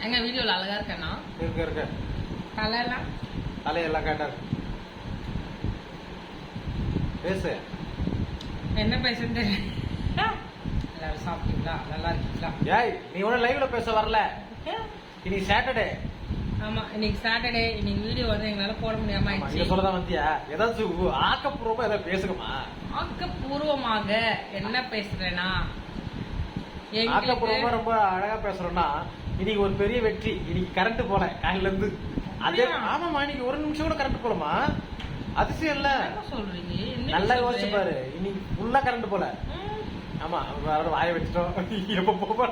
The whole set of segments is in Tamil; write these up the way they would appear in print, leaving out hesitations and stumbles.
எங்க வீடியோல அழகா இருக்கேனா? இருக்க தலையெல்லாம் கேட்டா பேசு. என்ன பேசுன்னு தெரியல. எல்லாரும் சாப்பிட்டீங்களா? நல்லா இருக்கீங்களா? ஏய், நீ ஒன்னும் லைவ்ல பேச வரல. இன்னைக்கு சாட்டர்டே. ஆமா, இன்னைக்கு சாட்டர்டே. இன்னைக்கு வீடியோ வந்து எங்களால போட முடியாம ஆயிடுச்சு. நீங்க சொல்லதான் வந்தியா? ஏதாச்சும் ஆக்கப்பூர்வமா ஏதாவது பேசுங்கம்மா. ஆக்கப்பூர்வமாக என்ன பேசுறேன்னா, ஆக்கப்பூர்வமா ரொம்ப அழகா பேசுறோம்னா, இன்னைக்கு ஒரு பெரிய வெற்றி. இன்னைக்கு கரண்ட் போல காலையில இருந்து. அதே ஆமாமா, இன்னைக்கு ஒரு நிமிஷம் கூட கரண்ட் போலமா? அதிசயம் இல்ல சொல்றீங்க? நல்லா யோசிச்சு பாரு. இன்னைக்கு ஃபுல்லா கரண்ட் போல. ஆமா, வாய வச்சிட்டோம். எப்ப போக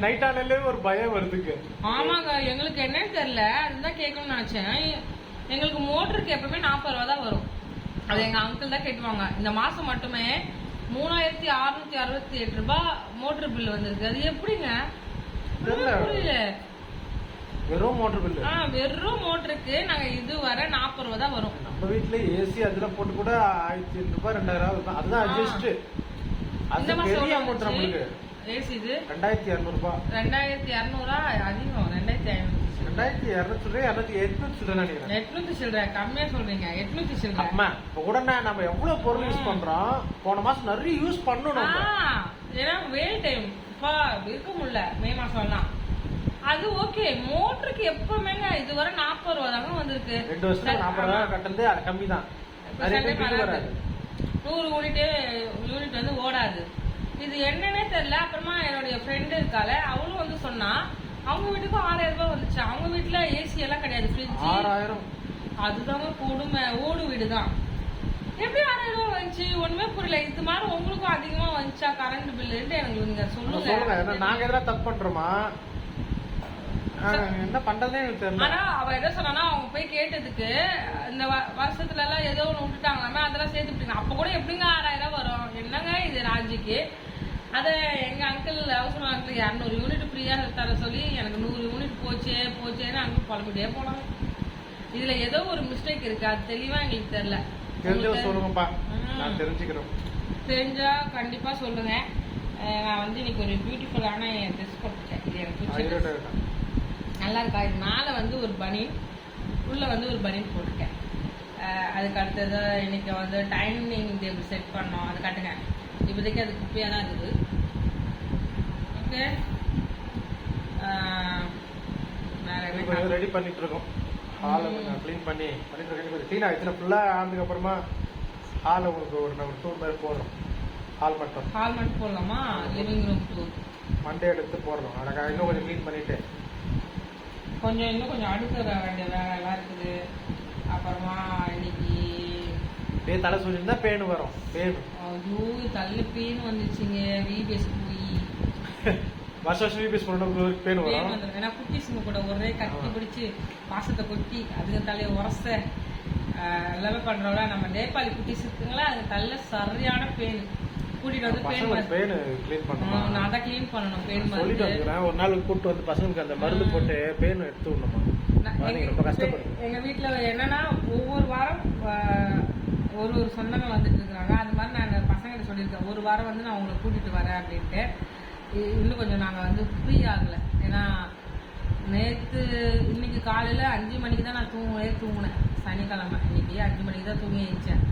நைட் ஆனாலே ஒரு பயம் வருதுக்கு. ஆமாங்க, எங்களுக்கு என்னன்னு தெரியல. அதுதான் கேட்கணும்னு நினைச்சேன். எங்களுக்கு மோட்டருக்கு எப்பவுமே 40 ரூபா தான் வரும். அது எங்க அங்கிள் தான் கேட்டுவாங்க. இந்த மாசம் மட்டுமே 3668 ரூபாய் மோட்டர் பில் வந்திருக்கு. அது எப்படிங்க? புரியல. வெறும் மோட்டர் பில். வெறும் மோட்டருக்கு நாங்க இதுவரை 40 ரூபா தான் வரும். நம்ம வீட்டுல ஏசி அதெல்லாம் போட்டு கூட 1800 ரூபாய் 2000 அதுதான் அட்ஜஸ்ட். அது பெரிய அமௌண்ட் நம்மளுக்கு. ஏசி இது 2200 ரூபாய். 2200 அதிகம். 2200 சொல்றேன். 800 சொல்றேன் நினைக்கிறேன். 800 சொல்றேன். கம்மியா சொல்றீங்க. 800 சொல்றேன். அம்மா, இப்ப கூட நம்ம எவ்வளவு பொருள் யூஸ் பண்றோம். போன மாசம் நிறைய யூஸ் பண்ணணும். ஏன்னா வெயில் டைம் இருக்க முடியல. மே மாசம் எல்லாம் அது ஓகே. மோட்டருக்கு எப்பவுமேங்க இதுவரை 40 ரூபா தாங்க வந்திருக்கு. 2 வருஷத்துல 40 ரூபா கட்டுறது அது கம்மி தான். 100 யூனிட் வந்து ஓடாது. இது என்னன்னே தெரியல. அப்புறமா என்னுடைய ஃப்ரெண்டு இருக்கால, அவளும் வந்து சொன்னா அவங்க வீட்டுக்கும் 6000 ரூபாய் வந்துச்சு. அவங்க வீட்டுல ஏசி எல்லாம் கிடையாது, ஃப்ரிட்ஜ். 6000. அதுதாங்க கொடுமை. ஓடு வீடுதான். எப்படி 6000 ரூபாய் வந்துச்சு? ஒண்ணுமே புரியல. இது மாதிரி உங்களுக்கும் அதிகமா வந்துச்சா கரண்ட் பில்லு? எனக்கு நீங்க சொல்லுங்க. நாங்க எதாவது தப்பு பண்றோமா? என்ன பண்றதே எனக்கு தெரியல. ஆனா அவ என்ன சொன்னா, அவங்க போய் கேட்டதுக்கு இந்த வருஷத்துல எல்லாம் ஏதோ ஒண்ணு விட்டுட்டாங்களாமே, அதெல்லாம் சேர்த்து அப்ப கூட எப்படிங்க 6000 வரும்? என்னங்க இது ராஜிக்கு? அத எங்க அங்கிள் அவசரம் அங்கிள் 200 யூனிட் ஃப்ரீயா தர சொல்லி எனக்கு 100 யூனிட் போச்சேன்னு அங்கிள் புலம்பிட்டே போனாங்க. இதுல ஏதோ ஒரு மிஸ்டேக் இருக்கு. அது தெளிவா எங்களுக்கு தெரியல. சொல்லுங்கப்பா, நான் தெரிஞ்சுக்கிறோம். தெரிஞ்சா கண்டிப்பா சொல்லுங்க. நான் வந்து இன்னைக்கு ஒரு பியூட்டிஃபுல்லான ட்ரெஸ் போட்டுட்டேன். இது எனக்கு நல்லா இருக்கா? இது மேல வந்து ஒரு பனியன், உள்ள வந்து ஒரு பனியன் போட்டுட்டேன். அதுக்கு அடுத்தது இன்னைக்கு வந்து டைனிங் டேபிள் செட் பண்ணோம். அது கட்டுங்க. இப்போதைக்கு அது குப்பையா தான் இருக்குது. ஓகே, வேற ரெடி பண்ணிட்டு இருக்கோம். ஹாலை கொஞ்சம் க்ளீன் பண்ணிட்டு இருக்கேன். க்ளீன் ஆயிடுச்சுன்னா ஃபுல்லா ஆனதுக்கு அப்புறமா ஹாலை உங்களுக்கு ஒரு டூர் மாதிரி போடுறோம். ஹால் மட்டும் போடலாமா? லிவிங் ரூம் டூர் மண்டே எடுத்து போடுறோம். அழகா இன்னும் கொஞ்சம் க்ளீன் பண்ணிட்டு இன்னும் கொஞ்சம் அடுக்க வேண்டிய வேலை எல்லாம் இருக்குது. அப்புறமா இன்னைக்கு தலை சொல்லியிருந்தா பேனு வரும். ஐயோ, தள்ள பேன் வந்துச்சுங்க. விபிஎஸ் போய் வருஷம் விபிஎஸ் போன பேன் வரும். ஏன்னா குட்டிஸுங்க கூட ஒரே கட்டி பிடிச்சி பாசத்தை கொட்டி அதுக்கு தலையை உரச எல்லாமே பண்றோம்ல. நம்ம நேபாளி குட்டிஸ் இருக்குங்களா, அது தள்ள சரியான பேன். கூட்டிட்டு வந்து பேன் க்ளீன் பண்ணணும். நான் தான் க்ளீன் பண்ணணும். பேன் சொல்லிட்டு ஒரு நாள் கூப்பிட்டு வந்து பசங்களுக்கு அந்த மருந்து போட்டு பேன் எடுத்து விடணுமா? ரொம்ப கஷ்டப்படும். எங்க வீட்டுல என்னன்னா ஒவ்வொரு வாரம் ஒரு சொந்தங்கள் வந்துட்டு இருக்காங்க. அது மாதிரி நான் பசங்கிட்ட சொல்லியிருக்கேன், ஒரு வாரம் வந்து நான் உங்களை கூட்டிட்டு வரேன் அப்படின்ட்டு. இன்னும் கொஞ்சம் நாங்க வந்து ஃப்ரீ ஆகல. ஏன்னா இன்னைக்கு காலையில 5 மணிக்கு தான் நான் தூங்கினேன். சனிக்கிழமை இன்னைக்கு 5 மணிக்கு தான் தூங்கி எழுந்தேன்.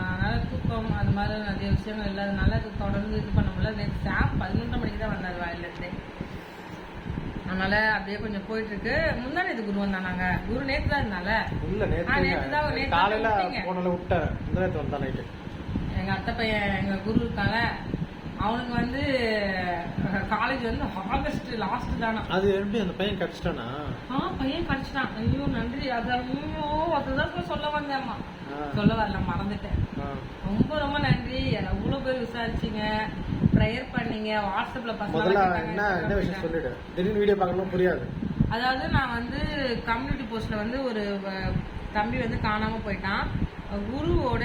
அதனால தூக்கம் அது மாதிரி நிறைய விஷயங்கள் இல்லாதனால தொடர்ந்து இது பண்ண முடியல. நேற்று சாம் 11 மணிக்கு தான் வந்தார் வாயிலிருந்து. அதனால அப்படியே கொஞ்சம் போயிட்டு இருக்கு. முந்தானே இது குரு வந்தாங்க. குரு நேற்று தான் இருந்தால. எங்க அத்தை பையன் எங்க குரு இருக்காங்க, அவனுக்கு வந்து காலேஜ் வந்து ஆகஸ்ட் லாஸ்ட் தானா. அது எப்படி அந்த பையன் கிடைச்சிட்டானா? பையன் கிடைச்சிட்டான். ஐயோ நன்றி. அதுதான் சொல்ல வந்தேம்மா, சொல்ல வரல, மறந்துட்டேன். ரொம்ப ரொம்ப நன்றி. எவ்வளவு பேர் விசாரிச்சீங்க, ப்ரேயர் பண்ணீங்க, வாட்ஸ்அப்ல புரியாது. அதாவது நான் வந்து கம்யூனிட்டி போஸ்ட்ல வந்து ஒரு தம்பி வந்து காணாம போயிட்டான். குருவோட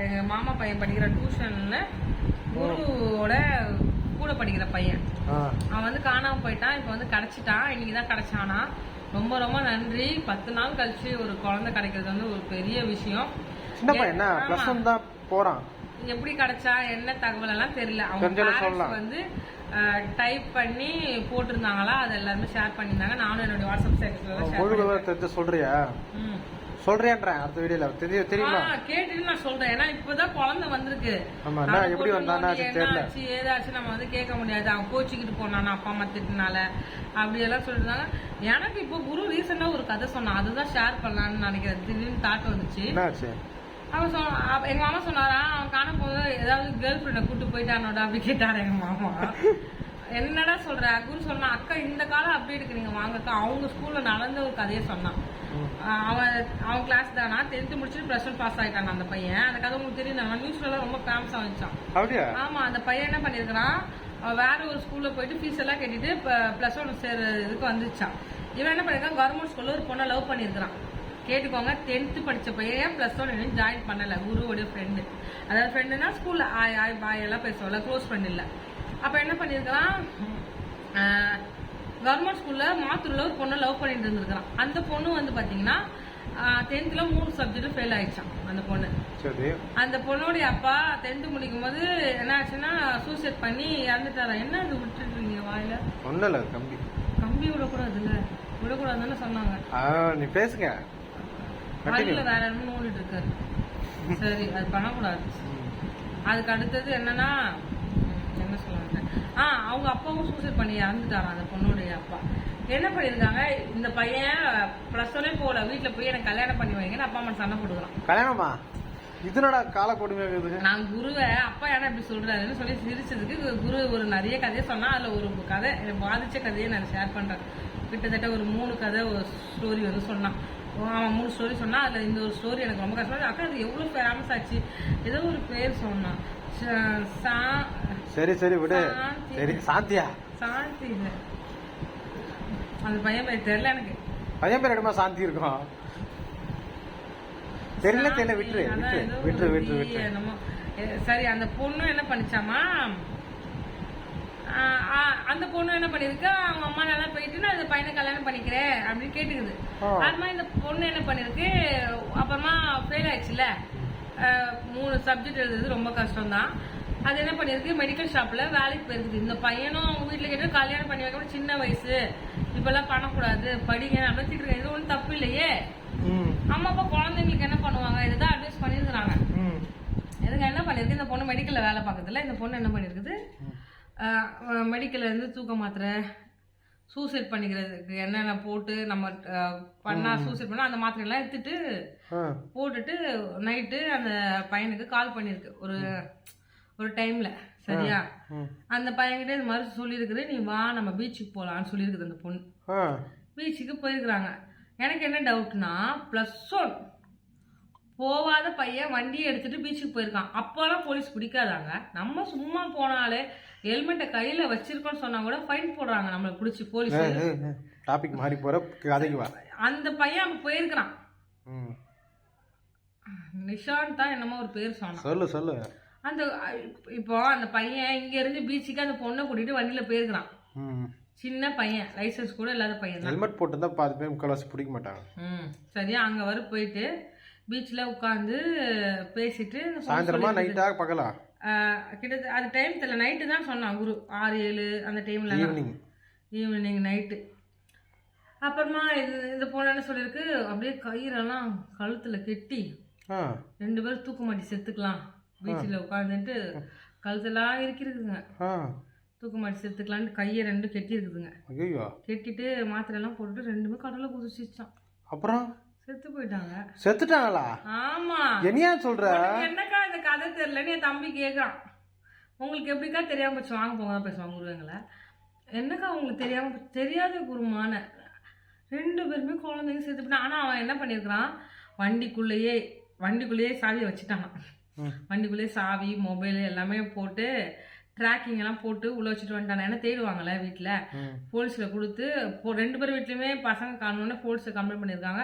எங்க மாமா பையன் படிக்கிற டியூஷன்ல குருவோட கூட படிக்கிற பையன், அவன் வந்து காணாம போயிட்டான். இப்ப வந்து கிடைச்சிட்டான். இன்னைக்குதான் கிடைச்சானா. ரொம்ப ரொம்ப நன்றி. 10 நாள் கழிச்சு ஒரு குழந்தை கிடைக்கிறது வந்து ஒரு பெரிய விஷயம். போறான். எப்படி கிடைச்சா என்ன தகவல் எல்லாம் தெரியல. அவங்க வந்து டைப் பண்ணி போட்டிருந்தாங்களா, அதை எல்லாருமே ஷேர் பண்ணியிருந்தாங்க. நானும் என்னுடைய வாட்ஸ்அப் ஸ்டேட்டஸ்ல சொல்றியா சொல்றேன்றேன் அடுத்த வீடியோல தெரியுமா கேட்டுட்டு நான் சொல்றேன். ஏன்னா இப்பதான் குழந்தை வந்திருக்கு, எப்படி வந்தானா ஏதாச்சும் நம்ம வந்து கேட்க முடியாது. அவன் கோச்சிக்கிட்டு போனானா அப்பா அம்மா திட்டினால அப்படி எல்லாம் சொல்லிருந்தாங்க. எனக்கு இப்போ குரு ரீசெண்டா ஒரு கதை சொன்னான், அதுதான் ஷேர் பண்ணலான்னு நினைக்கிறேன். திடீர்னு தாட் வந்துச்சு. அவன் எங்க மாமா சொன்னாரா, அவன் காண போது ஏதாவது கேர்ள் ஃப்ரெண்டை கூட்டு போயிட்டானோட அப்படி கேட்டாரு எங்க மாமா. என்னடா சொல்ற குரு சொன்னா, அக்கா இந்த காலம் அப்டேட்டுக்கு நீங்க வாங்கக்கா. அவங்க ஸ்கூல்ல நடந்த ஒரு கதையை சொன்னான். அவன் கிளாஸ் தானா 10th முடிச்சுட்டு +1 பாஸ் ஆயிட்டான் அந்த பையன். அந்த கதை உங்களுக்கு தெரியும், நியூஸ்ல எல்லாம் ரொம்ப ஃபேமஸா வந்துச்சான். ஆமா, அந்த பையன் என்ன பண்ணிருக்கான், வேற ஒரு ஸ்கூல்ல போயிட்டு ஃபீஸ் எல்லாம் கட்டிட்டு +1 சேர இதுக்கு வந்துச்சான். இவன் என்ன பண்ணிருக்கான், கவர்மெண்ட் ஸ்கூல்ல ஒரு பொண்ணை லவ் பண்ணிருக்கான். கேட்டுக்கோங்க, 10th படிச்ச பையன் +1 ஜாயின் பண்ணல. குருவோட ஃப்ரெண்டு, அதாவது ஃப்ரெண்டுனா ஸ்கூல்ல ஆய் ஆய் பாய் எல்லாம் பேசுவோம்ல, க்ளோஸ் ஃப்ரெண்ட் இல்ல. அப்ப என்ன பண்ணிருக்கான், கவர்மெண்ட் ஸ்கூல்ல மாத்தூர்ல ஒரு பொண்ணை லவ் பண்ணிட்டு இருந்திருக்கான். அந்த பொண்ணு வந்து பாத்தீங்கன்னா 10th 3 சப்ஜெக்ட் ஃபெயில் ஆயிடுச்சான் அந்த பொண்ணு. அந்த பொண்ணுடைய அப்பா 10th முடிக்கும் போது என்ன ஆச்சுன்னா சூசைட் பண்ணி இறந்துட்டாரா. என்ன அது விட்டுட்டு இருக்கீங்க வாயில? ஒண்ணு கம்பி விடக்கூடாதுன்னு சொன்னாங்க. நீ பேசுங்க, வாயில வேற என்ன நோண்டிட்டு இருக்காரு. சரி, அது பண்ணக்கூடாது. அதுக்கு அடுத்தது என்னன்னா, என்ன சொல்லுவாங்க, அவங்க அப்பாவும் சூசைட் பண்ணி இறந்துட்டாராம் அந்த பொண்ணுடைய அப்பா. என்ன பண்ணிருக்காங்க, இந்த பையன் +1 போல வீட்டுல போய் எனக்கு கல்யாணம் பண்ணி வைங்கன்னு அப்பா அம்மா சண்டை போடுறான். கல்யாணமா? இதனோட கால கொடுமை. நான் குருவை அப்பா ஏன்னா இப்படி சொல்றாருன்னு சொல்லி சிரிச்சதுக்கு குரு ஒரு நிறைய கதையை சொன்னா, அதுல ஒரு கதை எனக்கு பாதிச்ச கதையை நான் ஷேர் பண்றேன். கிட்டத்தட்ட ஒரு 3 கதை ஒரு ஸ்டோரி வந்து சொன்னான். அவன் 3 ஸ்டோரி சொன்னா, அதுல இந்த ஒரு ஸ்டோரி எனக்கு ரொம்ப கஷ்டம். அக்கா அது எவ்வளவு ஃபேமஸ் ஆச்சு, ஏதோ ஒரு பேர் சொன்னான். சரி விடு. சாந்தியா? சாந்தி இல்ல, அந்த பையன் பேர் தெரியல எனக்கு. பையன் பேர் இடமா சாந்தி இருக்கும், தெரியல விட்டு. சரி, அந்த பொண்ணு என்ன பண்ணிச்சாமா, அந்த பொண்ணு என்ன பண்ணிருக்கு, அவங்க அம்மா நல்லா போயிட்டு நான் அந்த பையனை கல்யாணம் பண்ணிக்கிறேன் அப்படின்னு கேட்டுக்குது. அது மாதிரி இந்த பொண்ணு என்ன பண்ணிருக்கு, அப்புறமா ஃபெயில் ஆயிடுச்சுல, 3 சப்ஜெக்ட் எழுதுறது ரொம்ப கஷ்டம் தான். அது என்ன பண்ணிருக்கு, மெடிக்கல் ஷாப்ல வேலைக்கு போயிருக்குது. இந்த பையனும் அவங்க வீட்டுல கேட்டு கல்யாணம் பண்ணி வைக்க, சின்ன வயசு, இப்பெல்லாம் பண்ணக்கூடாது, படிங்க அப்படின்னு இருக்கேன். இது ஒன்றும் தப்பு இல்லையே. அம்மா அப்பா குழந்தைங்களுக்கு என்ன பண்ணுவாங்க, இதுதான் அட்வைஸ் பண்ணிருக்காங்க. இதுங்க என்ன பண்ணிருக்கு, இந்த பொண்ணு மெடிக்கல்ல வேலை பார்க்கறதுல இந்த பொண்ணு என்ன பண்ணிருக்குது, மெடிக்கல்ல இருந்து தூக்க மாத்திரை, சூசைட் பண்ணிக்கிறதுக்கு என்னென்ன போட்டு நம்ம பண்ணா சூசைட் பண்ணா அந்த மாத்திரை எல்லாம் எடுத்துட்டு போட்டுட்டு நைட்டு அந்த பையனுக்கு கால் பண்ணிருக்கு ஒரு டைம்ல. சரியா, அந்த பையன்கிட்ட இது மாதிரி சொல்லியிருக்குது, நீ வா நம்ம பீச்சுக்கு போலான்னு சொல்லியிருக்குது அந்த பொண்ணு. பீச்சுக்கு போயிருக்கிறாங்க. எனக்கு என்ன டவுட்னா, +1 போவாத பையன் வண்டியை எடுத்துட்டு பீச்சுக்கு போயிருக்கான். அப்பெல்லாம் போலீஸ் பிடிக்காதாங்க. நம்ம சும்மா போனாலே ஹெல்மெட்டை கையில வச்சிருக்கோம்னு சொன்னா கூட ஃபைன் போடுறாங்க நம்மளை பிடிச்சி போலீஸ். டாபிக் மாறி போற கதைக்கு வா. அந்த பையன் அங்க போயிருக்கிறான். நிஷாந்த் தான் என்னமோ ஒரு பேர் சொன்னான். சொல்லு. அந்த இப்போ அந்த பையன் இங்க இருந்து பீச்சுக்கு அந்த பொண்ணை கூட்டிட்டு வண்டியில போயிருக்கிறான். சின்ன பையன், லைசன்ஸ் கூட இல்லாத பையன். ஹெல்மெட் போட்டு தான் பாதி பேர் முக்கால்வாசி பிடிக்க மாட்டாங்க. சரியா, அங்க வர போயிட்டு பீச்ல உட்காந்து பேசிட்டு சாயந்தரமா நைட்டா பகலா கிட்டத்தட்ட அது டைம் தெரியல, நைட்டு தான் சொன்னான் குரு. 6-7 அந்த டைம்ல ஈவினிங் நைட்டு. அப்புறமா இந்த பொண்ணு என்ன சொல்லிருக்கு, அப்படியே கயிறெல்லாம் கழுத்துல கெட்டி 2 பேரும் தூக்க மாட்டி செத்துக்கலாம், பீச்சில் உட்காந்துட்டு கழுத்தெல்லாம் இருக்கிறதுங்க, தூக்க மாட்டி செத்துக்கலான்னு கையை 2 கெட்டி இருக்குதுங்க. கெட்டிட்டு மாத்திரை எல்லாம் போட்டுட்டு 2மே கடலை குதிச்சிச்சான். அப்புறம் செத்துட்டாங்களா? ஆமா. என்னையா சொல்ற? என்னக்கா இந்த கதை தெரியலன்னு என் தம்பி கேக்குறான். உங்களுக்கு எப்படிக்கா தெரியாம போச்சு, வாங்க போங்க தான் பேசுவாங்க குருவங்களை. என்னக்கா உங்களுக்கு தெரியாத குருமான 2 பேருமே குழந்தைங்க செத்து. ஆனா அவன் என்ன பண்ணிருக்கான், வண்டிக்குள்ளேயே சாவியை வச்சுட்டான். வண்டிக்குள்ளேயே சாவி, மொபைல் எல்லாமே போட்டு ட்ராக்கிங் எல்லாம் போட்டு உள்ள வச்சுட்டு வந்துட்டாங்க. ஏன்னா தேடுவாங்கல்ல வீட்டுல, போலீஸ்ல கொடுத்து 2 பேர் வீட்லயுமே பசங்க காணணும்னு போலீஸ்ல கம்ப்ளைண்ட் பண்ணிருக்காங்க.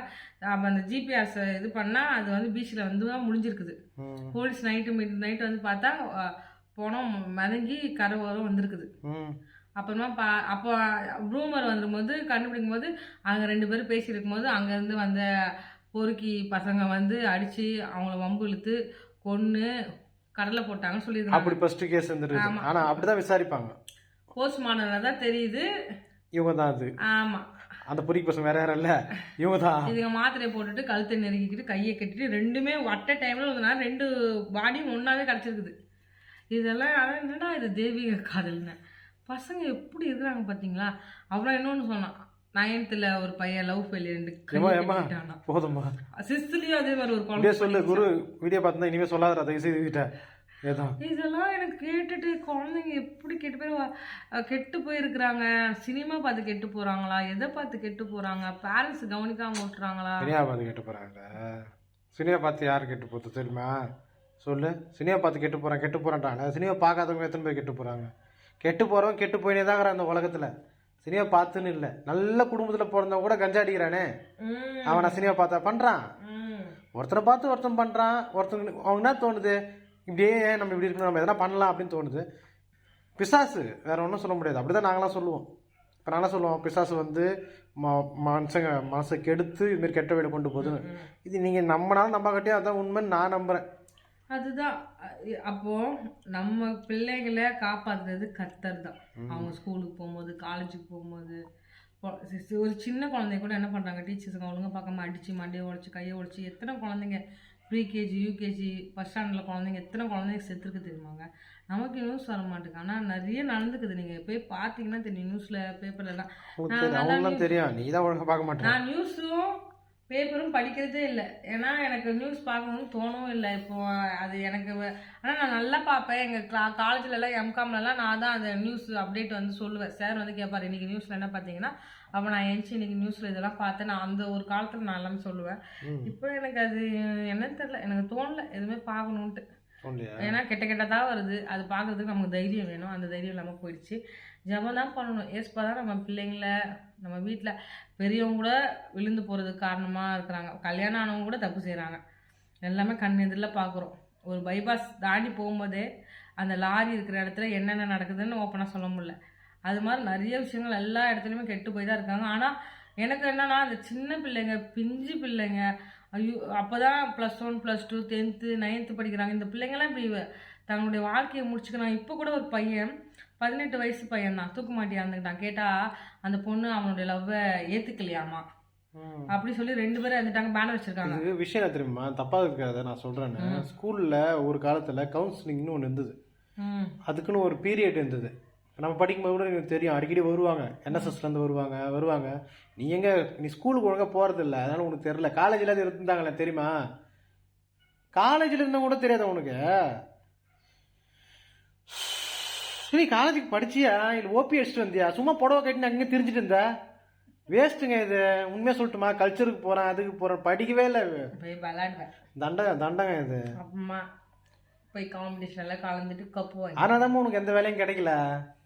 அந்த ஜிபிஆர்ஸ் இது பண்ணா அது வந்து பீச்ல வந்து முடிஞ்சிருக்குது. போலீஸ் நைட்டு வந்து பார்த்தா போனோம் மிதங்கி கரை வந்திருக்குது. அப்புறமா அப்போ ரூமர் வந்துரும்போது கண்டுபிடிக்கும் போது அங்க 2 பேரும் பேசி இருக்கும் போது அங்க இருந்து வந்த பொறுக்கி பசங்க வந்து அடிச்சு அவங்கள வம்பு இழுத்து கொன்னு கடலை போட்டாங்கன்னு சொல்லிருக்காங்க. அப்படி ஃபர்ஸ்ட் கேஸ் வந்துருக்கு. ஆனா அப்படிதான் விசாரிப்பாங்க. போஸ்ட்மார்ட்டம்ல தான் தெரியுது இவங்க தான் அது. ஆமா அந்த பொறிக்கு பசங்க வேற யாரும் இல்ல, இவங்க தான். இதுங்க மாத்திரையை போட்டுட்டு கழுத்தை நெருக்கிக்கிட்டு கையை கட்டிட்டு ரெண்டுமே அட்ட டைம்ல 2 பாடியும் ஒன்னாவே கிடைச்சிருக்குது. இதெல்லாம் என்னடா இது தெய்வீக காதல்னு. பசங்க எப்படி இருக்கிறாங்க பாத்தீங்களா. அப்புறம் இன்னொன்னு சொன்னான், 9th ஒரு பையன் லவ் ஃபெயிலியர் போதுமா. 6th அதே மாதிரி ஒரு குழந்தை சொல்லு குரு வீடியோ பார்த்தா இனிமே சொல்லாத தயவு செய்து. இதெல்லாம் எனக்கு கேட்டுட்டு குழந்தைங்க எப்படி கெட்டு போயிருக்கிறாங்க. சினிமா பார்த்து கெட்டு போறாங்களா, எதை பார்த்து கெட்டு போறாங்க, பேரண்ட்ஸ் கவனிக்காம விட்டுறாங்களா. சினிமா பார்த்து கெட்டு போறாங்க. சினிமா பார்த்து யாரு கெட்டு போகுது தெரியுமா சொல்லு. சினிமா பார்த்து கெட்டு போறான்டாங்க. சினிமா பார்க்காதவங்க எத்தனை பேர் கெட்டு போறாங்க. கெட்டு போறவங்க கெட்டு போயினே தாங்கிறான் அந்த உலகத்துல. சினிமா பார்த்துன்னு இல்லை, நல்ல குடும்பத்துல பிறந்தவங்க கூட கஞ்சா அடிக்கிறானே, அவனை சினிமா பார்த்தா பண்றான். ஒருத்தனை பார்த்து ஒருத்தன் பண்றான். ஒருத்தங்க அவங்க என்ன தோணுது, இப்படியே நம்ம இப்படி இருக்கணும், நம்ம எதனா பண்ணலாம் அப்படின்னு தோணுது. பிசாசு வேற ஒன்றும் சொல்ல முடியாது. அப்படிதான் நாங்களாம் சொல்லுவோம். இப்போ நாங்களாம் சொல்லுவோம் பிசாசு வந்து மனுஷங்க மனசை கெடுத்து இதுமாரி கெட்ட வழியில கொண்டு போகுதுன்னு. இது நீங்க நம்பினாலும் நம்ப கட்டியும் அதான் உண்மைன்னு நான் நம்புறேன். அதுதான். அப்போ நம்ம பிள்ளைகளை காப்பாத்துறது கர்த்தர் தான். அவங்க ஸ்கூலுக்கு போகும்போது, காலேஜுக்கு போகும்போது, ஒரு சின்ன குழந்தைய கூட என்ன பண்றாங்க, டீச்சர்ஸ் ஒழுங்கா பார்க்காம அடிச்சு மண்டையை உடைச்சு கையை உடைச்சு எத்தனை குழந்தைங்க ப்ரீகேஜி யூகேஜி ஃபர்ஸ்ட் ஸ்டாண்டர்டில் குழந்தைங்க எத்தனை குழந்தைங்க செத்துருக்கு தெரியுமாங்க. நமக்கு நியூஸ் வர மாட்டேங்க, ஆனால் நிறைய நடந்துக்குது. நீங்கள் போய் பார்த்தீங்கன்னா தெரியும், நியூஸில் பேப்பர்லாம் தெரியும். நீ தான் ஒழுங்காக பார்க்க மாட்டேன். நான் நியூஸும் பேப்பரும் படிக்கிறதே இல்லை. ஏன்னா எனக்கு நியூஸ் பார்க்கணும்னு தோணவும் இல்லை இப்போ. அது எனக்கு ஆனால் நான் நல்லா பார்ப்பேன். எங்கள் காலேஜ்லலாம் எம்காம்லலாம் நான் தான் அந்த நியூஸ் அப்டேட் வந்து சொல்லுவேன். சார் வந்து கேட்பார், இன்றைக்கி நியூஸில் என்ன பார்த்தீங்கன்னா, அப்போ நான் எழுந்துச்சி இன்றைக்கி நியூஸில் இதெல்லாம் பார்த்தேன். நான் அந்த ஒரு காலத்தில் நான் எல்லாமே சொல்லுவேன். இப்போ எனக்கு அது என்னன்னு தெரியல, எனக்கு தோணலை எதுவுமே பார்க்கணுன்ட்டு. ஏன்னா கெட்டதாக வருது, அது பார்க்கறதுக்கு நமக்கு தைரியம் வேணும். அந்த தைரியம் இல்லாமல் போயிடுச்சு. ஜபம் தான் பண்ணணும். ஏஸ்பா தான் நம்ம பிள்ளைங்கள, நம்ம வீட்டில் பெரியவங்க கூட விழுந்து போகிறதுக்கு காரணமாக இருக்கிறாங்க. கல்யாணம் ஆனவங்க கூட தப்பு செய்கிறாங்க. எல்லாமே கண் எதிரில் பார்க்குறோம். ஒரு பைபாஸ் தாண்டி போகும்போதே அந்த லாரி இருக்கிற இடத்துல என்னென்ன நடக்குதுன்னு ஓப்பனாக சொல்ல முடியல. அது மாதிரி நிறைய விஷயங்கள் எல்லா இடத்துலையுமே கெட்டு போய் தான் இருக்காங்க. ஆனால் எனக்கு என்னன்னா, அந்த சின்ன பிள்ளைங்க, பிஞ்சு பிள்ளைங்க, ஐயோ அப்போ தான் +1 +2 10th 9th படிக்கிறாங்க. இந்த பிள்ளைங்கள்லாம் இப்படி தங்களுடைய வாழ்க்கையை முடிச்சுக்கிறாங்க. இப்போ கூட ஒரு பையன் 18 வயசு பையன் தான் தூக்குமாட்டியா இருந்துக்கிட்டான். கேட்டால் அந்த பொண்ணு அவனுடைய லவ்வை ஏற்றுக்கலையாமா. அப்படி சொல்லி 2 பேரும் இருந்துட்டாங்க, பேனர் வச்சிருக்காங்க. இது விஷயம் தெரியுமா, தப்பாக இருக்காது நான் சொல்கிறேன்னு. ஸ்கூலில் ஒரு காலத்தில் கவுன்சிலிங்னு ஒன்று இருந்தது. அதுக்குன்னு ஒரு பீரியட் இருந்தது. நம்ம படிக்கும்போது கூட எனக்கு தெரியும், அடிக்கடி வருவாங்க, NSSலேருந்து வருவாங்க. நீ ஸ்கூலுக்கு ஒழுங்காக போகிறது இல்லை, அதனால உனக்கு தெரியல. காலேஜில் அது இருந்தாங்களே தெரியுமா, காலேஜில் இருந்தால் கூட தெரியாத உனக்கு. நீ காலேஜுக்கு படிச்சியா இல்லை ஓபி அடிச்சுட்டு வந்தியா, சும்மா புடவை கட்டினு அங்கே திரிஞ்சிட்டு இருந்தா வேஸ்ட்டுங்க. இது உண்மையாக சொல்லட்டுமா, கல்ச்சருக்கு போகிறேன் அதுக்கு போகிறேன், படிக்கவே இல்லை, தண்டங்க இது. அம்மா போய் காம்படிஷன்ல கலந்துட்டு கப்பு வாங்கி, ஆனால் தான் உனக்கு எந்த வேலையும் கிடைக்கல.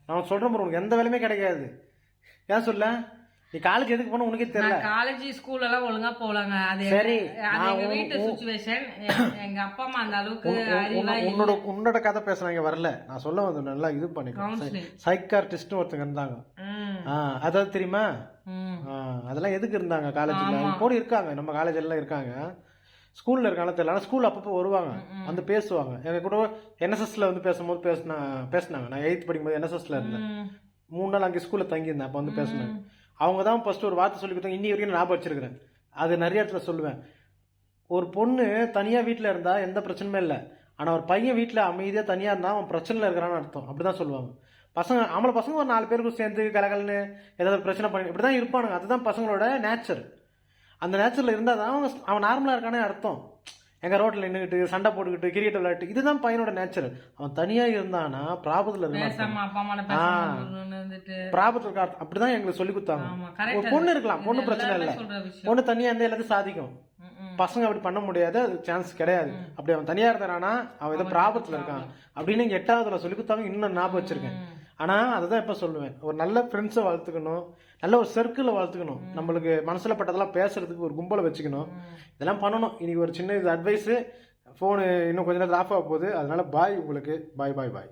நான் சொல்கிறேன், உனக்கு எந்த வேலையுமே கிடைக்காது. ஏன் சொல்ல, நீ காலேஜ் எதுக்கு போன உனக்கே தெரியல. காலேஜ் ஸ்கூல் எல்லாம் ஒழுங்கா போலாங்க. அது சரி, எங்க வீட்டு சிச்சுவேஷன், எங்க அப்பா அம்மா அந்த அளவுக்கு உன்னோட கதை பேசுறாங்க வரல. நான் சொல்ல வந்து நல்லா இது பண்ணிக்கலாம். சைக்கார்டிஸ்ட் ஒருத்தங்க இருந்தாங்க, அதாவது தெரியுமா, அதெல்லாம் எதுக்கு இருந்தாங்க காலேஜ்ல, இப்போ இருக்காங்க, நம்ம காலேஜ் எல்லாம் இருக்காங்க. ஸ்கூல்ல இருக்காங்க தெரியல, ஆனால் ஸ்கூல் அப்பப்போ வருவாங்க, வந்து பேசுவாங்க. எங்க கூட NSSல வந்து பேசும்போது பேசினாங்க. நான் 8th படிக்கும்போது NSSல இருந்தேன். 3 நாள் அங்கே ஸ்கூல்ல தங்கியிருந்தேன். அப்போ வந்து பேசினாங்க. அவங்க தான் ஃபர்ஸ்ட் ஒரு வார்த்தை சொல்லி கொடுத்தாங்க, இன்னி வரைக்கும் ஞாபகம் வச்சிருக்கிறேன். அது நிறைய இடத்துல சொல்லுவேன். ஒரு பொண்ணு தனியா வீட்டில் இருந்தா எந்த பிரச்சனையுமே இல்லை, ஆனால் ஒரு பையன் வீட்டில் அமைதியாக தனியாக இருந்தால் அவன் பிரச்சனையில் இருக்கிறான்னு அர்த்தம். அப்படிதான் சொல்லுவாங்க. ஆம்பளை பசங்க ஒரு 4 பேருக்கு சேர்ந்து கலகலன்னு ஏதாவது பிரச்சனை பண்ணி இப்படி தான் இருப்பானுங்க. அதுதான் பசங்களோட நேச்சர். அந்த நேச்சரில் இருந்தால் தான் அவன் நார்மலாக இருக்கானே அர்த்தம். எங்கள் ரோட்டில் நின்றுக்கிட்டு சண்டை போட்டுக்கிட்டு கிரிக்கெட் விளையாட்டு, இதுதான் பையனோட நேச்சர். அவன் தனியாக இருந்தானா ப்ராபத்தில் இருக்கான், ப்ராபத்தில் இருக்கா. அப்படிதான் எங்களுக்கு சொல்லி கொடுத்தாங்க. ஒரு பொண்ணு இருக்கலாம், பொண்ணு பிரச்சனை இல்லை, பொண்ணு தனியாக இருந்தால் எல்லாத்தையும் சாதிக்கும். பசங்க அப்படி பண்ண முடியாது, அது சான்ஸ் கிடையாது. அப்படி அவன் தனியாக இருந்தானா அவன் ஏதோ ப்ராபத்தில் இருக்கான் அப்படின்னு 8வதுல சொல்லி கொடுத்தாங்க. இன்னும் ஞாபகம் வச்சிருக்கேன். ஆனால் அதை தான் இப்போ சொல்லுவேன், ஒரு நல்ல ஃப்ரெண்ட்ஸை வளர்த்துக்கணும், நல்ல ஒரு சர்க்கிளை வளர்த்துக்கணும், நம்மளுக்கு மனசில் பட்டதெல்லாம் பேசுறதுக்கு ஒரு கும்பலை வச்சுக்கணும். இதெல்லாம் பண்ணணும். இன்னைக்கு ஒரு சின்ன இது அட்வைஸு. ஃபோனு இன்னும் கொஞ்ச நேரத்தில் ஆஃப் ஆக போகுது, அதனால பாய் உங்களுக்கு, பாய்.